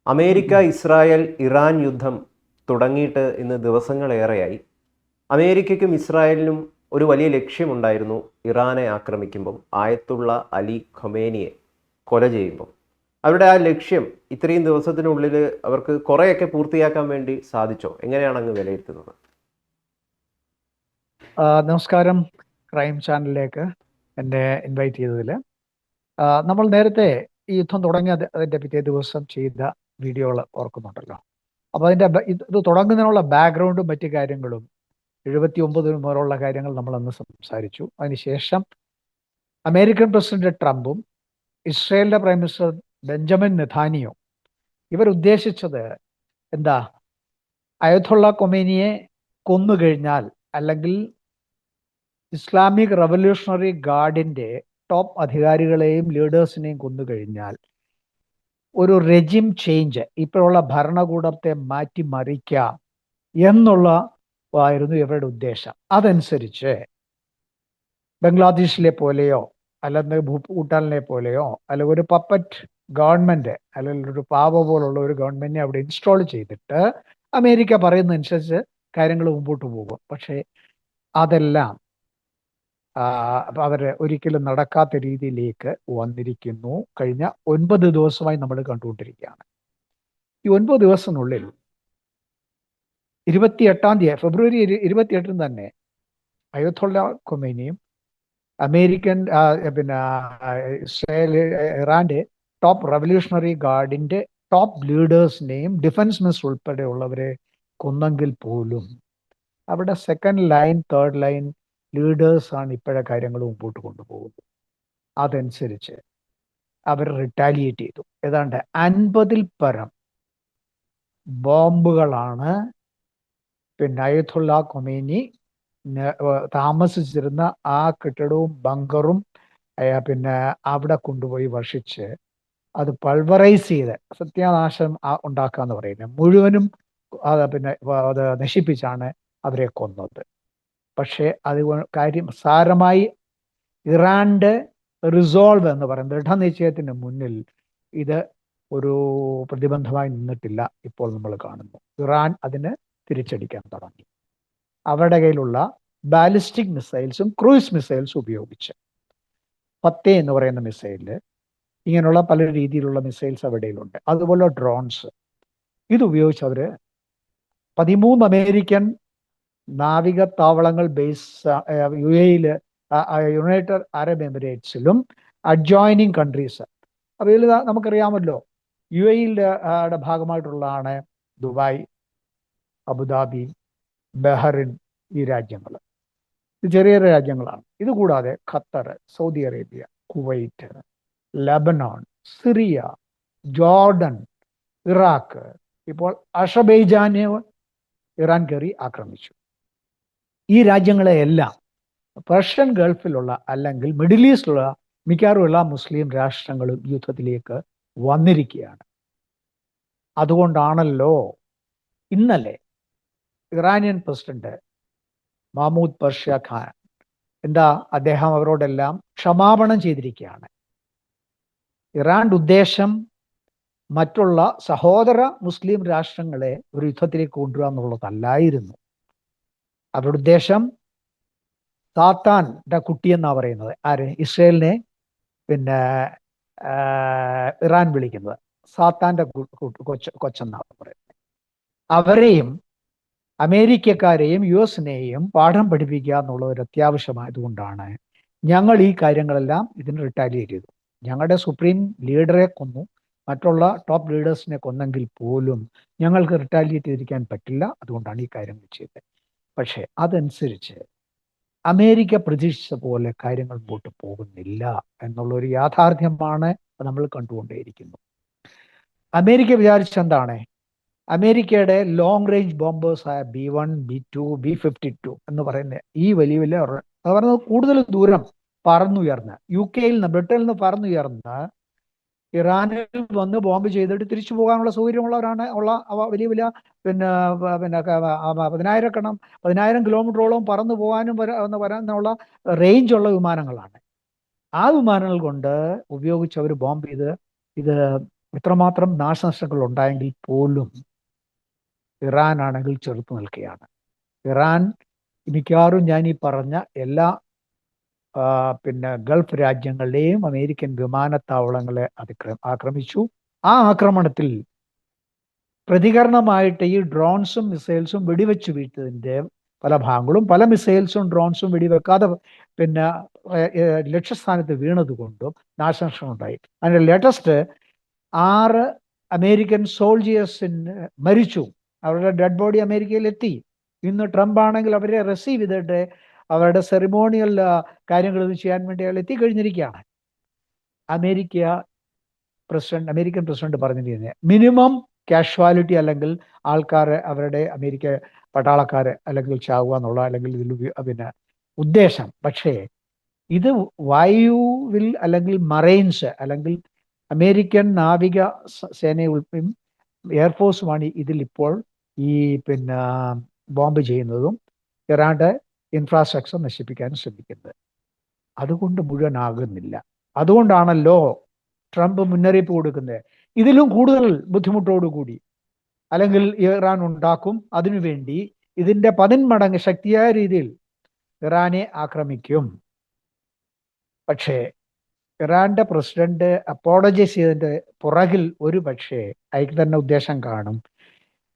ഉം, അമേരിക്ക, ഉം. Israel, Iran യുദ്ധം തുടങ്ങിയിട്ട് ഇന്ന് ദിവസങ്ങളേറെയായി. അമേരിക്കയ്ക്കും ഇസ്രായേലിനും ഒരു വലിയ ലക്ഷ്യമുണ്ടായിരുന്നു. ഇറാനെ ആക്രമിക്കുമ്പം ആയത്തുള്ള അലി ഖൊമേനിയെ കൊല ചെയ്യുമ്പം അവരുടെ ആ ലക്ഷ്യം ഇത്രയും ദിവസത്തിനുള്ളിൽ അവർക്ക് കുറേയൊക്കെ പൂർത്തിയാക്കാൻ വേണ്ടി സാധിച്ചോ? എങ്ങനെയാണ് അങ്ങ് വിലയിരുത്തുന്നത്? നമസ്കാരം, ക്രൈം ചാനലിലേക്ക് എന്നെ ഇൻവൈറ്റ് ചെയ്തതിൽ. നമ്മൾ നേരത്തെ ഈ യുദ്ധം തുടങ്ങിയ അതിൻ്റെ പിറ്റേ ദിവസം ചെയ്ത വീഡിയോകൾ ഓർക്കുന്നുണ്ടല്ലോ. അപ്പോൾ ഇത് തുടങ്ങുന്നതിനുള്ള ബാക്ക്ഗ്രൗണ്ടും മറ്റു കാര്യങ്ങളും 79 മുതലുള്ള കാര്യങ്ങൾ നമ്മൾ അന്ന് സംസാരിച്ചു. അതിനുശേഷം അമേരിക്കൻ പ്രസിഡന്റ് ട്രംപും ഇസ്രായേലിന്റെ പ്രൈം മിനിസ്റ്റർ ബെഞ്ചമിൻ നെഥാനിയോ ഇവരുദ്ദേശിച്ചത് എന്താ? അയത്തുള്ള കൊമേനിയെ കൊന്നുകഴിഞ്ഞാൽ, അല്ലെങ്കിൽ ഇസ്ലാമിക് റവല്യൂഷണറി ഗാർഡിന്റെ ടോപ്പ് അധികാരികളെയും ലീഡേഴ്സിനെയും കൊന്നുകഴിഞ്ഞാൽ ഒരു റെജിം ചേഞ്ച്, ഇപ്പോഴുള്ള ഭരണകൂടത്തെ മാറ്റിമറിക്കാം എന്നുള്ളതായിരുന്നു ഇവരുടെ ഉദ്ദേശം. അതനുസരിച്ച് ബംഗ്ലാദേശിലെ പോലെയോ അല്ലെങ്കിൽ ഭൂട്ടാനിലെ പോലെയോ അല്ലെങ്കിൽ ഒരു പപ്പറ്റ് ഗവൺമെന്റ്, അല്ലെങ്കിൽ ഒരു പാവ പോലുള്ള ഒരു ഗവൺമെന്റിനെ അവിടെ ഇൻസ്റ്റാൾ ചെയ്തിട്ട് അമേരിക്ക പറയുന്നതനുസരിച്ച് കാര്യങ്ങൾ മുമ്പോട്ട് പോകും. പക്ഷേ അതെല്ലാം അവർ ഒരിക്കലും നടക്കാത്ത രീതിയിലേക്ക് വന്നിരിക്കുന്നു. കഴിഞ്ഞ 9 ദിവസമായി നമ്മൾ കണ്ടുകൊണ്ടിരിക്കുകയാണ്. ഈ 9 ദിവസത്തിനുള്ളിൽ 28 തീയതി, ഫെബ്രുവരി 28 തന്നെ അയത്തുള്ള ഖൊമേനിയും അമേരിക്കൻ ഇസ്രായേൽ, ഇറാന്റെ ടോപ്പ് റവല്യൂഷണറി ഗാർഡിന്റെ ടോപ്പ് ലീഡേഴ്സിനെയും ഡിഫൻസ് മിനിസ്റ്റർ ഉൾപ്പെടെയുള്ളവരെ കൊന്നെങ്കിൽ പോലും അവിടെ സെക്കൻഡ് ലൈൻ, തേർഡ് ലൈൻ ലീഡേഴ്സാണ് ഇപ്പോഴെ കാര്യങ്ങൾ മുമ്പോട്ട് കൊണ്ടുപോകുന്നത്. അതനുസരിച്ച് അവർ റിറ്റാലിയേറ്റ് ചെയ്തു. ഏതാണ്ട് 50-ൽ പരം ബോംബുകളാണ് അയത്തുള്ള ഖൊമേനി താമസിച്ചിരുന്ന ആ കെട്ടിടവും ബങ്കറും അവിടെ കൊണ്ടുപോയി വർഷിച്ച് അത് പൾവറൈസ് ചെയ്ത് സത്യാനാശം ഉണ്ടാക്കാന്ന് പറയുന്നത് മുഴുവനും അത് നശിപ്പിച്ചാണ് അവരെ കൊന്നത്. പക്ഷേ അത് കാര്യം സാരമായി ഇറാന്റെ റിസോൾവ് എന്ന് പറയുന്ന ദൃഢനിശ്ചയത്തിന് മുന്നിൽ ഇത് ഒരു പ്രതിബന്ധമായി നിന്നിട്ടില്ല. ഇപ്പോൾ നമ്മൾ കാണുന്നു ഇറാൻ അതിന് തിരിച്ചടിക്കാൻ തുടങ്ങി. അവരുടെ കയ്യിലുള്ള ബാലിസ്റ്റിക് മിസൈൽസും ക്രൂയിസ് മിസൈൽസും ഉപയോഗിച്ച് 10 എന്ന് പറയുന്ന മിസൈല്, ഇങ്ങനെയുള്ള പല രീതിയിലുള്ള മിസൈൽസ് അവിടെയിലുണ്ട്. അതുപോലെ ഡ്രോൺസ്, ഇതുപയോഗിച്ച് അവർ 13 അമേരിക്കൻ നാവിക താവളങ്ങൾ ബേസ് UAE-യിൽ, യുണൈറ്റഡ് അറബ് എമിറേറ്റ്സിലും അഡ്ജോയിനിങ് കൺട്രീസ്. അവയിൽ നമുക്കറിയാമല്ലോ, UAE-യുടെ ഭാഗമായിട്ടുള്ളതാണ് ദുബായ്, അബുദാബി, ബഹറിൻ, ഈ രാജ്യങ്ങൾ. ഇത് ചെറിയ രാജ്യങ്ങളാണ്. ഇതുകൂടാതെ Qatar, Saudi Arabia, Kuwait, Lebanon, Syria, Jordan, Iraq, ഇപ്പോൾ അസർബൈജാനെ ഇറാൻ കയറി ആക്രമിച്ചു. ഈ രാജ്യങ്ങളെ എല്ലാം പേർഷ്യൻ ഗൾഫിലുള്ള അല്ലെങ്കിൽ മിഡിൽ ഈസ്റ്റിലുള്ള മിക്കവാറും എല്ലാ മുസ്ലിം രാഷ്ട്രങ്ങളും യുദ്ധത്തിലേക്ക് വന്നിരിക്കുകയാണ്. അതുകൊണ്ടാണല്ലോ ഇന്നലെ ഇറാനിയൻ പ്രസിഡന്റ് മഹ്മൂദ് പർഷ്യ ഖാൻ അദ്ദേഹം അവരോടെല്ലാം ക്ഷമാപണം ചെയ്തിരിക്കുകയാണ്. ഇറാന്റെ ഉദ്ദേശം മറ്റുള്ള സഹോദര മുസ്ലിം രാഷ്ട്രങ്ങളെ ഒരു യുദ്ധത്തിലേക്ക് കൊണ്ടുവരിക എന്നുള്ളതല്ലായിരുന്നു. അവരുടെ ഉദ്ദേശം സാത്താന്റെ കുട്ടിയെന്നാ പറയുന്നത്. ആര്? ഇസ്രയേലിനെ ഇറാൻ വിളിക്കുന്നത് സാത്താന്റെ കൊച്ചെന്നാണ് പറയുന്നത്. അവരെയും അമേരിക്കക്കാരെയും US-നെയും പാഠം പഠിപ്പിക്കുക എന്നുള്ളത് ഒരു അത്യാവശ്യമായതുകൊണ്ടാണ് ഞങ്ങൾ ഈ കാര്യങ്ങളെല്ലാം ഇതിന് റിട്ടാലിയേറ്റ് ചെയ്തു. ഞങ്ങളുടെ സുപ്രീം ലീഡറെ കൊന്നു, മറ്റുള്ള ടോപ്പ് ലീഡേഴ്സിനെ കൊന്നെങ്കിൽ പോലും ഞങ്ങൾക്ക് റിട്ടാലിയേറ്റ് ചെയ്തിരിക്കാൻ പറ്റില്ല. അതുകൊണ്ടാണ് ഈ കാര്യങ്ങൾ ചെയ്തത്. പക്ഷേ അതനുസരിച്ച് അമേരിക്ക പ്രതീക്ഷിച്ച പോലെ കാര്യങ്ങൾ മുമ്പോട്ട് പോകുന്നില്ല എന്നുള്ളൊരു യാഥാർത്ഥ്യമാണ് നമ്മൾ കണ്ടുകൊണ്ടേയിരിക്കുന്നു. അമേരിക്ക വിചാരിച്ചെന്താണ്? അമേരിക്കയുടെ long range ബോംബേഴ്സായ B-1, B-2, B-52 എന്ന് പറയുന്ന ഈ വലിയ വലിയ അത് പറയുന്നത് കൂടുതൽ ദൂരം പറന്നുയർന്ന് UK-യിൽ നിന്ന്, ബ്രിട്ടനിൽ നിന്ന് പറന്നുയർന്ന് ഇറാനിൽ വന്ന് ബോംബ് ചെയ്തിട്ട് തിരിച്ചു പോകാനുള്ള സൗകര്യമുള്ളവരാണ് വലിയ വലിയ 10,000 കിലോമീറ്ററോളം പറന്നു പോകാനും വരാനുള്ള റേഞ്ചുള്ള വിമാനങ്ങളാണ്. ആ വിമാനങ്ങൾ കൊണ്ട് ഉപയോഗിച്ച് അവർ ബോംബ് ചെയ്ത് ഇത് ഇത്രമാത്രം നാശനഷ്ടങ്ങൾ ഉണ്ടായെങ്കിൽ പോലും ഇറാൻ ആണെങ്കിൽ ചെറുത്തു നിൽക്കുകയാണ്. ഇറാൻ മിക്കവാറും ഞാൻ ഈ പറഞ്ഞ എല്ലാ പിന്നെ ഗൾഫ് രാജ്യങ്ങളുടെയും അമേരിക്കൻ വിമാനത്താവളങ്ങളെ ആക്രമിച്ചു. ആ ആക്രമണത്തിൽ പ്രതികരണമായിട്ട് ഈ ഡ്രോൺസും മിസൈൽസും വെടിവെച്ച് വീഴ്ത്തതിൻ്റെ പല ഭാഗങ്ങളും, പല മിസൈൽസും ഡ്രോൺസും വെടിവെക്കാതെ പിന്നെ ലക്ഷ്യസ്ഥാനത്ത് വീണതുകൊണ്ടും നാശനഷ്ടമുണ്ടായി. അതിൻ്റെ ലേറ്റസ്റ്റ് 6 അമേരിക്കൻ സോൾജിയേഴ്സിന് മരിച്ചു. അവരുടെ ഡെഡ് ബോഡി അമേരിക്കയിൽ എത്തി. ഇന്ന് ട്രംപ് ആണെങ്കിൽ അവരെ റിസീവ് ചെയ്തിട്ട് അവരുടെ സെറിമോണിയൽ കാര്യങ്ങൾ ചെയ്യാൻ വേണ്ടി അയാൾ എത്തിക്കഴിഞ്ഞിരിക്കുകയാണ്. അമേരിക്കൻ പ്രസിഡന്റ് പറഞ്ഞിരിക്കുന്നത് മിനിമം കാഷ്വാലിറ്റി, അല്ലെങ്കിൽ ആൾക്കാർ അവരുടെ അമേരിക്ക പട്ടാളക്കാർ അല്ലെങ്കിൽ ചാവുക എന്നുള്ള അല്ലെങ്കിൽ ഇതിൽ പിന്നെ ഉദ്ദേശം. പക്ഷേ ഇത് വായുവിൽ അല്ലെങ്കിൽ മറൈൻസ് അല്ലെങ്കിൽ അമേരിക്കൻ നാവിക സേനയും എയർഫോഴ്സുമാണ് ഇതിലിപ്പോൾ ഈ പിന്നെ ബോംബ് ചെയ്യുന്നതും ഇറാന്റെ ഇൻഫ്രാസ്ട്രക്ചർ നശിപ്പിക്കാൻ ശ്രമിക്കുന്നത്. അതുകൊണ്ട് മുഴുവനാകുന്നില്ല. അതുകൊണ്ടാണല്ലോ ട്രംപ് മുന്നറിയിപ്പ് കൊടുക്കുന്നത്, ഇതിലും കൂടുതൽ ബുദ്ധിമുട്ടോടുകൂടി അല്ലെങ്കിൽ ഇറാൻ ഉണ്ടാക്കും, അതിനുവേണ്ടി ഇതിൻ്റെ 10 മടങ്ങ് ശക്തിയായ രീതിയിൽ ഇറാനെ ആക്രമിക്കും. പക്ഷേ ഇറാന്റെ പ്രസിഡന്റ് അപ്പോളജൈസ് ചെയ്തതിൻ്റെ പുറകിൽ ഒരു പക്ഷേ അയക്ക് തന്നെ ഉദ്ദേശം കാണും.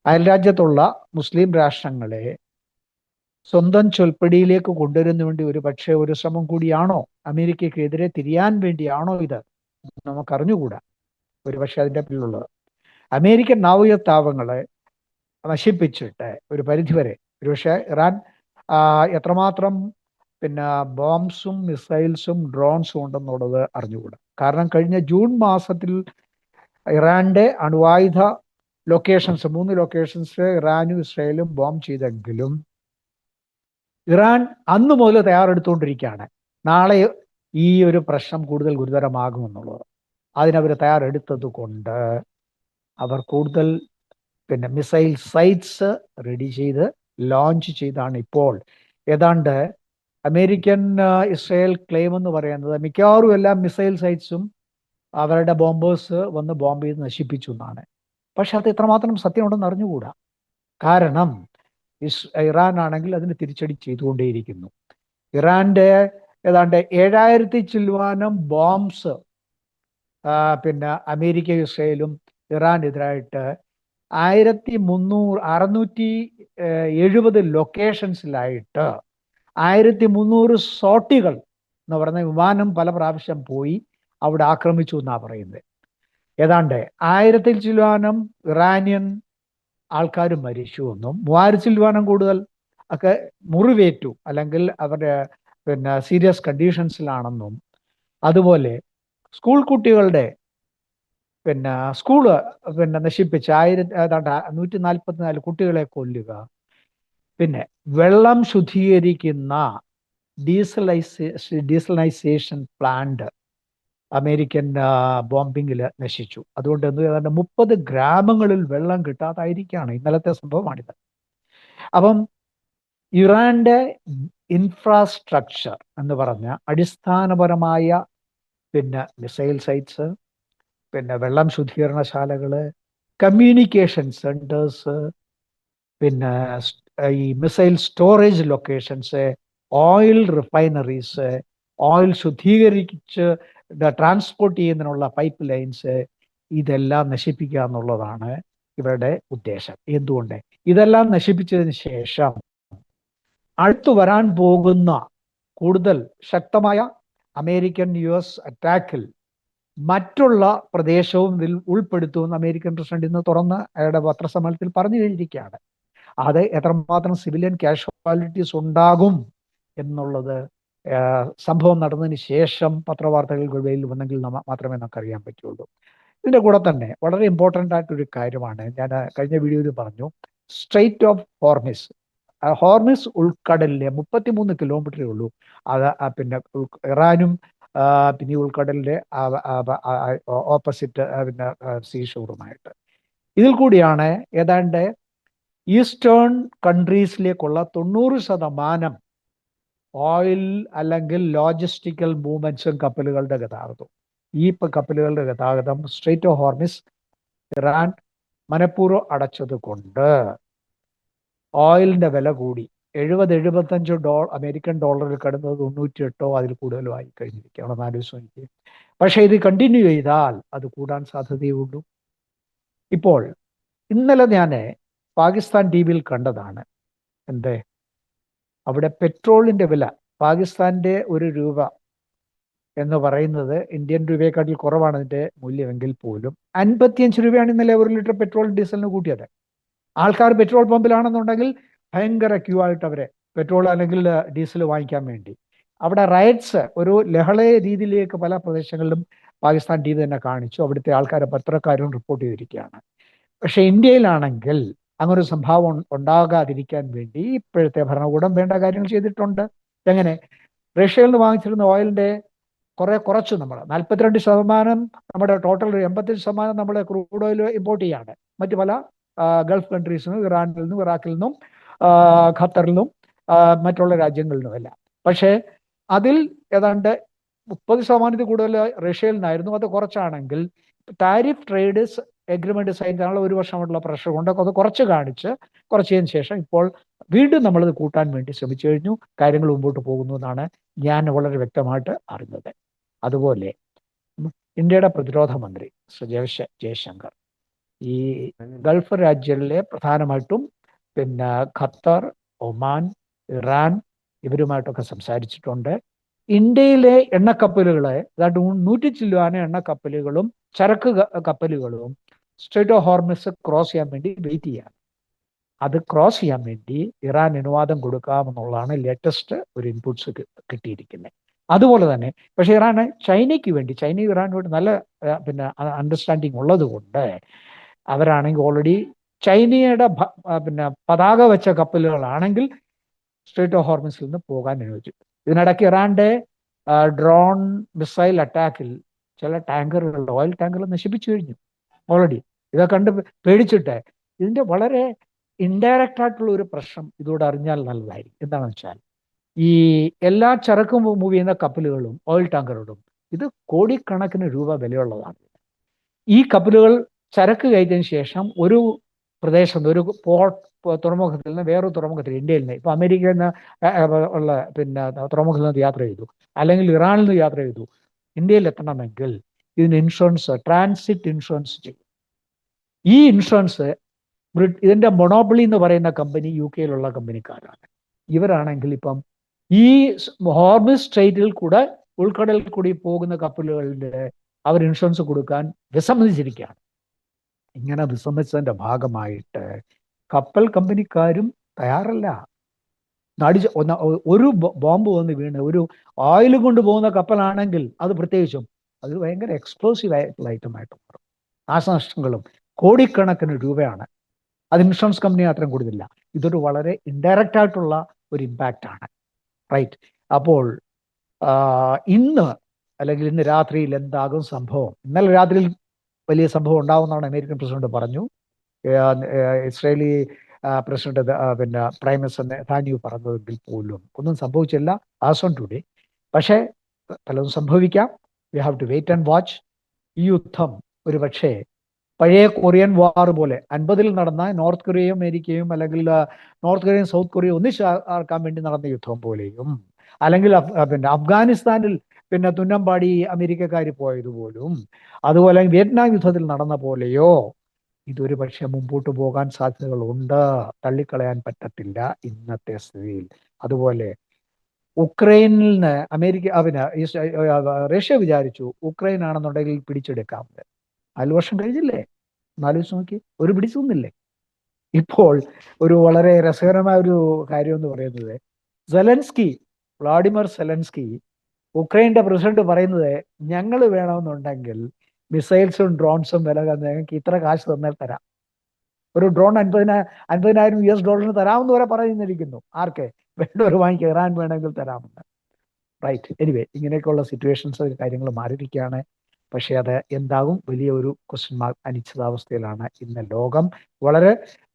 അയൽരാജ്യത്തുള്ള മുസ്ലിം രാഷ്ട്രങ്ങളെ സ്വന്തം ചൊൽപ്പടിയിലേക്ക് കൊണ്ടുവരുന്നതിന് വേണ്ടി ഒരു പക്ഷേ ഒരു ശ്രമം കൂടിയാണോ, അമേരിക്കയ്ക്കെതിരെ തിരിയാൻ വേണ്ടിയാണോ ഇത്, നമുക്കറിഞ്ഞുകൂടാ. ഒരു പക്ഷേ അതിൻ്റെ പിന്നിലുള്ളത് അമേരിക്കൻ നാവികത്താവളങ്ങളെ നശിപ്പിച്ചിട്ട് ഒരു പരിധിവരെ ഒരുപക്ഷെ ഇറാൻ എത്രമാത്രം പിന്നെ ബോംബ്സും മിസൈൽസും ഡ്രോൺസും ഉണ്ടെന്നുള്ളത് അറിഞ്ഞുകൂടാ. കാരണം കഴിഞ്ഞ ജൂൺ മാസത്തിൽ ഇറാന്റെ അണ്വായുധ ലൊക്കേഷൻസ് 3 ലൊക്കേഷൻസ് ഇറാനും ഇസ്രായേലും ബോംബ് ചെയ്തെങ്കിലും ഇറാൻ അന്ന് മുതൽ തയ്യാറെടുത്തുകൊണ്ടിരിക്കുകയാണ് നാളെ ഈ ഒരു പ്രശ്നം കൂടുതൽ ഗുരുതരമാകുമെന്നുള്ളത്. അതിനവർ തയ്യാറെടുത്തത് കൊണ്ട് അവർ കൂടുതൽ പിന്നെ മിസൈൽ സൈറ്റ്സ് റെഡി ചെയ്ത് ലോഞ്ച് ചെയ്താണ് ഇപ്പോൾ ഏതാണ്ട് അമേരിക്കൻ ഇസ്രായേൽ ക്ലെയിം എന്ന് പറയുന്നത് മിക്കവാറും എല്ലാ മിസൈൽ സൈറ്റ്സും അവരുടെ ബോംബേഴ്സ് വന്ന് ബോംബ് ചെയ്ത് നശിപ്പിച്ചു എന്നാണ്. പക്ഷെ അത് എത്രമാത്രം സത്യമുണ്ടെന്ന് അറിഞ്ഞുകൂടാ. കാരണം ഇറാൻ ആണെങ്കിൽ അതിന് തിരിച്ചടി ചെയ്തുകൊണ്ടേയിരിക്കുന്നു. ഇറാന്റെ ഏതാണ്ട് 7000 ചില്ലുവാനം ബോംബ്സ് പിന്നെ അമേരിക്കയും ഇസ്രായേലും ഇറാനെതിരായിട്ട് 670 ലൊക്കേഷൻസിലായിട്ട് 1300 സോട്ടികൾ എന്ന് പറയുന്ന വിമാനം പല പ്രാവശ്യം പോയി അവിടെ ആക്രമിച്ചു എന്നാണ് പറയുന്നത്. ഏതാണ്ട് 1000 ചില്ലുവാനം ഇറാനിയൻ ആൾക്കാർ മരിച്ചു എന്നും 3000 ചില്ലുവാനം കൂടുതൽ ഒക്കെ മുറിവേറ്റു അല്ലെങ്കിൽ അവരുടെ പിന്നെ സീരിയസ് കണ്ടീഷൻസിലാണെന്നും, അതുപോലെ സ്കൂൾ കുട്ടികളുടെ പിന്നെ സ്കൂള് പിന്നെ നശിപ്പിച്ച് 144 കുട്ടികളെ കൊല്ലുക, പിന്നെ വെള്ളം ശുദ്ധീകരിക്കുന്ന ഡീസലൈസേഷൻ പ്ലാന്റ് അമേരിക്കൻ ബോംബിങ്ങിൽ നശിച്ചു. അതുകൊണ്ട് ഏതാണ്ട് 30 ഗ്രാമങ്ങളിൽ വെള്ളം കിട്ടാതായിരിക്കുകയാണ്. ഇന്നലത്തെ സംഭവമാണിത്. അപ്പം ഇറാന്റെ ഇൻഫ്രാസ്ട്രക്ചർ എന്ന് പറഞ്ഞ അടിസ്ഥാനപരമായ പിന്നെ മിസൈൽ സൈറ്റ്സ്, പിന്നെ വെള്ളം ശുദ്ധീകരണശാലകള്, കമ്മ്യൂണിക്കേഷൻ സെന്റേഴ്സ്, പിന്നെ ഈ missile storage locations, oil refineries, oil ശുദ്ധീകരിച്ച് ട്രാൻസ്പോർട്ട് ചെയ്യുന്നതിനുള്ള പൈപ്പ് ലൈൻസ്, ഇതെല്ലാം നശിപ്പിക്കുക എന്നുള്ളതാണ് ഇവരുടെ ഉദ്ദേശം. എന്തുകൊണ്ട് ഇതെല്ലാം നശിപ്പിച്ചതിന് ശേഷം അടുത്തു വരാൻ പോകുന്ന കൂടുതൽ ശക്തമായ അമേരിക്കൻ US അറ്റാക്കിൽ മറ്റുള്ള പ്രദേശവും ഇതിൽ ഉൾപ്പെടുത്തുമെന്ന് അമേരിക്കൻ പ്രസിഡന്റ് ഇന്ന് തുറന്ന് അയാളുടെ പത്രസമ്മേളനത്തിൽ പറഞ്ഞു കഴിഞ്ഞിരിക്കുകയാണ്. അത് എത്രമാത്രം സിവിലിയൻ കാഷ്വാലിറ്റീസ് ഉണ്ടാകും എന്നുള്ളത് സംഭവം നടന്നതിന് ശേഷം പത്രവാർത്തകൾക്കിടയിൽ വന്നെങ്കിൽ മാത്രമേ നമുക്കറിയാൻ പറ്റുള്ളൂ. ഇതിൻ്റെ കൂടെ തന്നെ വളരെ ഇമ്പോർട്ടൻ്റ് ആയിട്ടൊരു കാര്യമാണ്, ഞാൻ കഴിഞ്ഞ വീഡിയോയിൽ പറഞ്ഞു, സ്ട്രെയിറ്റ് ഓഫ് ഹോർമിസ്. ഹോർമിസ് ഉൾക്കടലിലെ 33 കിലോമീറ്ററേ ഉള്ളൂ അത് പിന്നെ ഇറാനും പിന്നെ ഉൾക്കടലിൻ്റെ ഓപ്പോസിറ്റ് പിന്നെ സീഷോറുമായിട്ട്. ഇതിൽ കൂടിയാണ് ഏതാണ്ട് ഈസ്റ്റേൺ കൺട്രീസിലേക്കുള്ള 90% ഓയിൽ അല്ലെങ്കിൽ ലോജിസ്റ്റിക്കൽ മൂവ്മെന്റ്സും കപ്പലുകളുടെ ഗതാഗതവും. ഈ കപ്പലുകളുടെ ഗതാഗതം സ്ട്രെയിറ്റ് ഓഫ് ഹോർമിസ് ഇറാൻ മനഃപൂർവ്വം അടച്ചത് കൊണ്ട് ഓയിലിന്റെ വില കൂടി. 70-75 അമേരിക്കൻ ഡോളറിൽ കടന്നത് 98 അതിൽ കൂടുതലോ ആയി കഴിഞ്ഞിരിക്കുകയാണ്. 4 ദിവസം എനിക്ക്. പക്ഷേ ഇത് കണ്ടിന്യൂ ചെയ്താൽ അത് കൂടാൻ സാധ്യതയുള്ളൂ. ഇപ്പോൾ ഇന്നലെ ഞാൻ പാകിസ്ഥാൻ ടി വിയിൽ കണ്ടതാണ്. എന്തേ, അവിടെ പെട്രോളിന്റെ വില പാകിസ്ഥാന്റെ 1 രൂപ എന്ന് പറയുന്നത് ഇന്ത്യൻ രൂപയെക്കാട്ടിൽ കുറവാണ് അതിന്റെ മൂല്യമെങ്കിൽ പോലും 55 രൂപയാണ് ഇന്നലെ 1 ലിറ്റർ പെട്രോൾ ഡീസലിന് കൂട്ടിയത്. ആൾക്കാർ പെട്രോൾ പമ്പിലാണെന്നുണ്ടെങ്കിൽ ഭയങ്കര ക്യൂ ആയിട്ട് അവരെ പെട്രോൾ അല്ലെങ്കിൽ ഡീസൽ വാങ്ങിക്കാൻ വേണ്ടി. അവിടെ റൈറ്റ്സ് ഒരു ലഹള രീതിയിലേക്ക് പല പ്രദേശങ്ങളിലും പാകിസ്ഥാൻ ടി വി തന്നെ കാണിച്ചു. അവിടുത്തെ ആൾക്കാരെ പത്രക്കാരും റിപ്പോർട്ട് ചെയ്തിരിക്കുകയാണ്. പക്ഷെ ഇന്ത്യയിലാണെങ്കിൽ അങ്ങനൊരു സംഭവം ഉണ്ടാകാതിരിക്കാൻ വേണ്ടി ഇപ്പോഴത്തെ ഭരണകൂടം വേണ്ട കാര്യങ്ങൾ ചെയ്തിട്ടുണ്ട്. എങ്ങനെ? റഷ്യയിൽ നിന്ന് വാങ്ങിച്ചിരുന്ന ഓയിലിന്റെ കുറച്ചു നമ്മൾ 42% നമ്മുടെ ടോട്ടൽ 85% നമ്മൾ ക്രൂഡ് ഓയിൽ ഇമ്പോർട്ട് ചെയ്യാണ്. മറ്റു പല ഗൾഫ് കൺട്രീസിൽ നിന്നും, ഇറാനിൽ നിന്നും, ഇറാഖിൽ നിന്നും, ഖത്തറിൽ നിന്നും, മറ്റുള്ള രാജ്യങ്ങളിൽ നിന്നുമല്ല. പക്ഷേ അതിൽ ഏതാണ്ട് 30% കൂടുതൽ റഷ്യയിൽ നിന്നായിരുന്നു. അത് കുറച്ചാണെങ്കിൽ ടാരിഫ് ട്രേഡ് എഗ്രിമെന്റ് സൈൻ ചെയ്യാനുള്ള 1 വർഷമുള്ള പ്രഷർ കൊണ്ട് അത് കുറച്ചതിന് ശേഷം ഇപ്പോൾ വീണ്ടും നമ്മളത് കൂട്ടാൻ വേണ്ടി ശ്രമിച്ചു കഴിഞ്ഞു. കാര്യങ്ങൾ മുമ്പോട്ട് പോകുന്നു എന്നാണ് ഞാൻ വളരെ വ്യക്തമായിട്ട് അറിഞ്ഞത്. അതുപോലെ ഇന്ത്യയുടെ പ്രതിരോധ മന്ത്രി ശ്രീ ജയശങ്കർ ഈ ഗൾഫ് രാജ്യങ്ങളിലെ പ്രധാനമായിട്ടും പിന്നെ ഖത്തർ, ഒമാൻ, ഇറാൻ ഇവരുമായിട്ടൊക്കെ സംസാരിച്ചിട്ടുണ്ട്. ഇന്ത്യയിലെ എണ്ണക്കപ്പലുകളെ, അതായത് 100 ചില്ലുവാന എണ്ണക്കപ്പലുകളും ചരക്ക് കപ്പലുകളും സ്ട്രെയിറ്റ് ഓഫ് ഹോർമിസ് ക്രോസ് ചെയ്യാൻ വേണ്ടി വെയിറ്റ് ചെയ്യാണ്. അത് ക്രോസ് ചെയ്യാൻ വേണ്ടി ഇറാൻ അനുവാദം കൊടുക്കാമെന്നുള്ളതാണ് ലേറ്റസ്റ്റ് ഒരു ഇൻപുട്സ് കിട്ടിയിരിക്കുന്നത്. അതുപോലെ തന്നെ പക്ഷേ ചൈനയ്ക്ക് വേണ്ടി, ചൈനയും ഇറാനുമായിട്ട് നല്ല പിന്നെ അണ്ടർസ്റ്റാൻഡിങ് ഉള്ളത് കൊണ്ട് അവരാണെങ്കിൽ ഓൾറെഡി ചൈനയുടെ പിന്നെ പതാക വെച്ച കപ്പലുകളാണെങ്കിൽ സ്ട്രെയിറ്റ് ഓഫ് ഹോർമിസിൽ നിന്ന് പോകാൻ അനുവദിച്ചു. ഇതിനിടയ്ക്ക് ഇറാന്റെ ഡ്രോൺ മിസൈൽ അറ്റാക്കിൽ ചില ടാങ്കറുകൾ, ഓയിൽ ടാങ്കറുകൾ നശിപ്പിച്ചു കഴിഞ്ഞു ഓൾറെഡി. ഇതൊക്കെ കണ്ട് പേടിച്ചിട്ട് ഇതിന്റെ വളരെ ഇൻഡയറക്റ്റ് ആയിട്ടുള്ള ഒരു പ്രശ്നം ഇതോടെ അറിഞ്ഞാൽ നല്ലതായിരിക്കും. എന്താണെന്ന് വെച്ചാൽ ഈ എല്ലാ ചരക്കും മൂവ് ചെയ്യുന്ന കപ്പലുകളും ഓയിൽ ടാങ്കറുകളും ഇത് കോടിക്കണക്കിന് രൂപ വിലയുള്ളതാണ്. ഈ കപ്പലുകൾ ചരക്ക് കയറ്റിയതിനു ശേഷം ഒരു പ്രദേശത്ത് ഒരു തുറമുഖത്തിൽ നിന്ന് വേറൊരു തുറമുഖത്തിൽ, ഇന്ത്യയിൽ നിന്ന് ഇപ്പൊ അമേരിക്കയിൽ നിന്ന് ഉള്ള പിന്നെ തുറമുഖത്തിൽ നിന്ന് യാത്ര ചെയ്തു, അല്ലെങ്കിൽ ഇറാനിൽ നിന്ന് യാത്ര ചെയ്തു, ഇന്ത്യയിൽ എത്തണമെങ്കിൽ ഇതിന് ഇൻഷുറൻസ്, ട്രാൻസിറ്റ് ഇൻഷുറൻസ് ചെയ്യും. ഈ ഇൻഷുറൻസ് ഇതിന്റെ മൊണോപ്പൊളി എന്ന് പറയുന്ന കമ്പനി UK-യിലുള്ള കമ്പനിക്കാരാണ്. ഇവരാണെങ്കിൽ ഇപ്പം ഈ ഹോർമിസ് സ്ട്രെയിറ്റിൽ കൂടെ ഉൾക്കടലിൽ കൂടി പോകുന്ന കപ്പലുകളുടെ അവർ ഇൻഷുറൻസ് കൊടുക്കാൻ വിസമ്മതിച്ചിരിക്കുകയാണ്. ഇങ്ങനെ വിസമ്മതിച്ചതിന്റെ ഭാഗമായിട്ട് കപ്പൽ കമ്പനിക്കാരും തയ്യാറല്ല. ഒരു ബോംബ് വന്ന് വീണ് ഒരു ഓയിൽ കൊണ്ട് പോകുന്ന കപ്പലാണെങ്കിൽ അത് പ്രത്യേകിച്ചും അത് ഭയങ്കര എക്സ്പ്ലോസീവ് ആയിട്ടുള്ള ഐറ്റമായിട്ട് മാറും. നാശനഷ്ടങ്ങളും കോടിക്കണക്കിന് രൂപയാണ്. അത് ഇൻഷുറൻസ് കമ്പനി അത്രയും കൊടുത്തില്ല. ഇതൊരു വളരെ ഇൻഡയറക്റ്റ് ആയിട്ടുള്ള ഒരു ഇമ്പാക്റ്റ് ആണ്. റൈറ്റ്. അപ്പോൾ ഇന്ന് രാത്രിയിൽ എന്താകും സംഭവം? ഇന്നലെ രാത്രിയിൽ വലിയ സംഭവം ഉണ്ടാവുമെന്നാണ് അമേരിക്കൻ പ്രസിഡന്റ് പറഞ്ഞു. ഇസ്രേലി പ്രസിഡന്റ് പിന്നെ പ്രൈം മിനിസ്റ്റർ നെതന്യാഹു പറഞ്ഞതെങ്കിൽ പോലും ഒന്നും സംഭവിച്ചില്ല ആസ് ഓൺ ടുഡേ. പക്ഷേ പലതും സംഭവിക്കാം. We have to wait and watch. ഈ യുദ്ധം ഒരു പക്ഷേ പഴയ കൊറിയൻ വാർ പോലെ 50-ൽ നടന്ന നോർത്ത് കൊറിയയും അമേരിക്കയും, അല്ലെങ്കിൽ നോർത്ത് കൊറിയയും സൗത്ത് കൊറിയയും ഒന്നിച്ചാക്കാൻ വേണ്ടി നടന്ന യുദ്ധം പോലെയും, അല്ലെങ്കിൽ പിന്നെ അഫ്ഗാനിസ്ഥാനിൽ പിന്നെ തുന്നമ്പാടി അമേരിക്കക്കാർ പോയതുപോലും, അതുപോലെ വിയറ്റ്നാം യുദ്ധത്തിൽ നടന്ന പോലെയോ ഇതൊരു പക്ഷെ മുമ്പോട്ട് പോകാൻ സാധ്യതകളുണ്ട്. തള്ളിക്കളയാൻ പറ്റത്തില്ല ഇന്നത്തെ സ്ഥിതിയിൽ. അതുപോലെ ഉക്രൈനിൽ നിന്ന് റഷ്യ വിചാരിച്ചു ഉക്രൈൻ ആണെന്നുണ്ടെങ്കിൽ പിടിച്ചെടുക്കാമെന്ന്. 4 വർഷം കഴിഞ്ഞില്ലേ? 4 ദിവസം നോക്കി ഒരു പിടിച്ചൊന്നില്ലേ. ഇപ്പോൾ ഒരു വളരെ രസകരമായ ഒരു കാര്യം എന്ന് പറയുന്നത്, വ്ളാഡിമിർ സെലൻസ്കി ഉക്രൈൻ്റെ പ്രസിഡന്റ് പറയുന്നത്, ഞങ്ങൾ വേണമെന്നുണ്ടെങ്കിൽ മിസൈൽസും ഡ്രോൺസും വില ഞങ്ങൾക്ക് ഇത്ര കാശ് തന്നാൽ തരാം. ഒരു ഡ്രോൺ $50,000 തരാമെന്ന് വരെ പറയുന്നിരിക്കുന്നു. ആർക്ക് വേണ്ടവർ വാങ്ങിക്കുക, ഇറാൻ വേണമെങ്കിൽ തരാമെന്ന്. റൈറ്റ്. എനിവേ, ഇങ്ങനെയൊക്കെയുള്ള സിറ്റുവേഷൻസ് കാര്യങ്ങൾ മാറിയിരിക്കുകയാണ്. പക്ഷേ അത് എന്താകും വലിയ ഒരു ക്വസ്റ്റ്യൻ മാർക്ക്, അനിശ്ചിതാവസ്ഥയിലാണ് ഇന്ന് ലോകം. വളരെ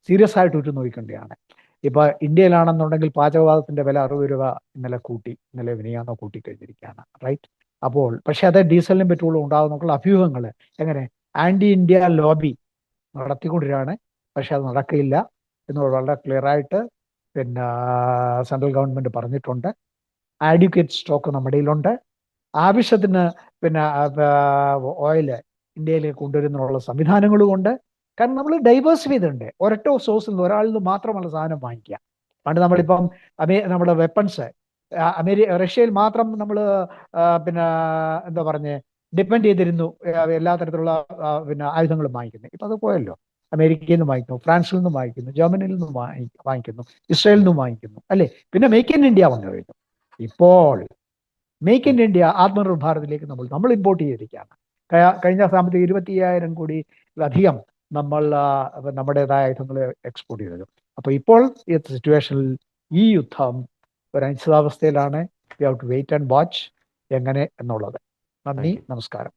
സീരിയസ് ആയിട്ട് ഉറ്റുനോക്കേണ്ടതാണ്. ഇപ്പൊ ഇന്ത്യയിലാണെന്നുണ്ടെങ്കിൽ പാചകവാതത്തിന്റെ വില 60 രൂപ ഇന്നലെ മിനിയാന്നോ കൂട്ടിക്കഴിഞ്ഞിരിക്കുകയാണ്. റൈറ്റ്. അപ്പോൾ പക്ഷെ അത് ഡീസലിനും പെട്രോളും ഉണ്ടാകുന്നൊക്കെയുള്ള അഭ്യൂഹങ്ങൾ എങ്ങനെ ആന്റി ഇന്ത്യ ലോബി നടത്തിക്കൊണ്ടിരിക്കുകയാണ്. പക്ഷെ അത് നടക്കില്ല എന്നുള്ളത് വളരെ ക്ലിയർ ആയിട്ട് പിന്നെ സെൻട്രൽ ഗവൺമെന്റ് പറഞ്ഞിട്ടുണ്ട്. ആഡ്യൂക്കേറ്റ് സ്റ്റോക്ക് നമ്മുടെ കയ്യിലുണ്ട്. ആവശ്യത്തിന് പിന്നെ ഓയില് ഇന്ത്യയിലേക്ക് കൊണ്ടുവരുന്നുള്ള സംവിധാനങ്ങളും ഉണ്ട്. കാരണം നമ്മൾ ഡൈവേഴ്സിഫൈ ചെയ്തിട്ടുണ്ട്. ഒരൊറ്റ സോഴ്സിൽ നിന്ന് ഒരാളിൽ നിന്ന് മാത്രമല്ല സാധനം വാങ്ങിക്കുക. പണ്ട് നമ്മളിപ്പം നമ്മുടെ വെപ്പൺസ് റഷ്യയിൽ മാത്രം നമ്മൾ പിന്നെ എന്താ പറഞ്ഞ് ഡിപ്പെൻഡ് ചെയ്തിരുന്നു എല്ലാ തരത്തിലുള്ള പിന്നെ ആയുധങ്ങളും വാങ്ങിക്കുന്നത്. ഇപ്പം അത് പോയല്ലോ. അമേരിക്കയിൽ നിന്ന് വാങ്ങിക്കുന്നു, ഫ്രാൻസിൽ നിന്നും വാങ്ങിക്കുന്നു, ജർമ്മനിയിൽ നിന്നും വാങ്ങിക്കുന്നു, ഇസ്രായേലിൽ നിന്നും വാങ്ങിക്കുന്നു, അല്ലേ? പിന്നെ മേക്ക് ഇൻ ഇന്ത്യ വന്നു കഴിഞ്ഞു. ഇപ്പോൾ മേക്ക് ഇൻ ഇന്ത്യ ആത്മനിർഭർ ഭാരതിലേക്ക് നമ്മൾ ഇമ്പോർട്ട് ചെയ്തിരിക്കുകയാണ്. കഴിഞ്ഞ സാമ്പത്തിക 25,000 കോടിയിലധികം നമ്മൾ നമ്മുടേതായ ആയുധങ്ങൾ എക്സ്പോർട്ട് ചെയ്തു. അപ്പോൾ ഇപ്പോൾ ഈ സിറ്റുവേഷനിൽ ഈ യുദ്ധം ഒരു അനിശ്ചിതാവസ്ഥയിലാണ്. We have to wait and watch എങ്ങനെ എന്നുള്ളത്. നന്ദി, നമസ്കാരം.